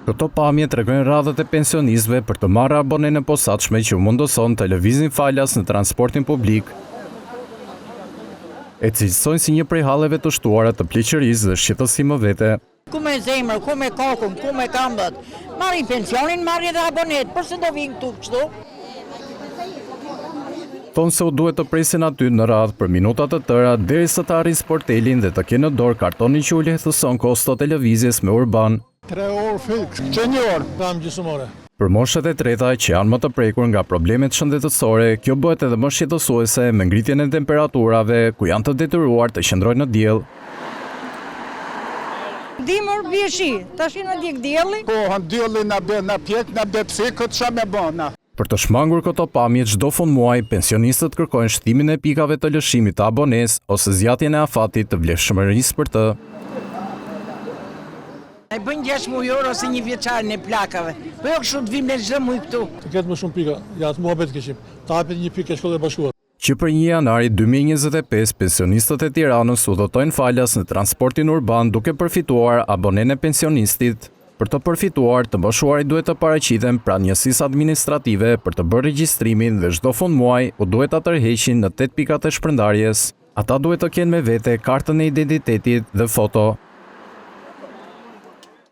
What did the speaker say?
Këto pamje tregojnë radhët e pensionistëve për të marrë abonen e posaçme që u mundoson të lëvizin falas në transportin publik, e cilësojnë si një prej halleve të shtuara të pleqërisë dhe shqetësimit më vete. Ku me zemër, ku me kokën, ku me këmbët. Marrin pensionin, marrin edhe abonet, përse do vinë këtu kështu? Thonë se u duhet të presin aty në radhë për minuta të tëra derisa të arrin sportelin dhe të kenë në dorë kartonin që u lehtëson kostot e lëvizjes me Urban. 3 orë fiks, që 1 orë, kam gjysmore. Për moshat e treta që janë më të prekur nga problemet shëndetësore, kjo bëhet edhe më shqetësuese me ngritjen e temperaturave ku janë të detyruar të qëndrojnë në diell. Dimër bie shi, tash na djeg dielli. Po, dielli na bë na pjek, na bë pse këtë ç'a më bëna. Për të shmangur këto pamje çdo fund muaj, pensionistët kërkojnë shtimin e pikave të lëshimit të abones ose zgjatjen e afatit të vlefshmërisë për të. E bën 6 mujor ose 1 vjeçar në plakave. Po jo kështu të vim me çdo muj këtu. Të ketë më shumë pika, ja të muhabet kishim. Ta hapet një pikë e shkollës së bashkuar. Që për 1 janari 2025, pensionistët e Tiranës u dotojnë falas në transportin urban duke përfituar abonen e pensionistit. Për të përfituar, të mbëshuarit duhet të paraqiten pranë njësisë administrative për të bërë regjistrimin dhe çdo fund muaj u duhet ta tërheqin në 8 pikat e shpërndarjes. Ata duhet të kenë me vete kartën e identitetit dhe foto.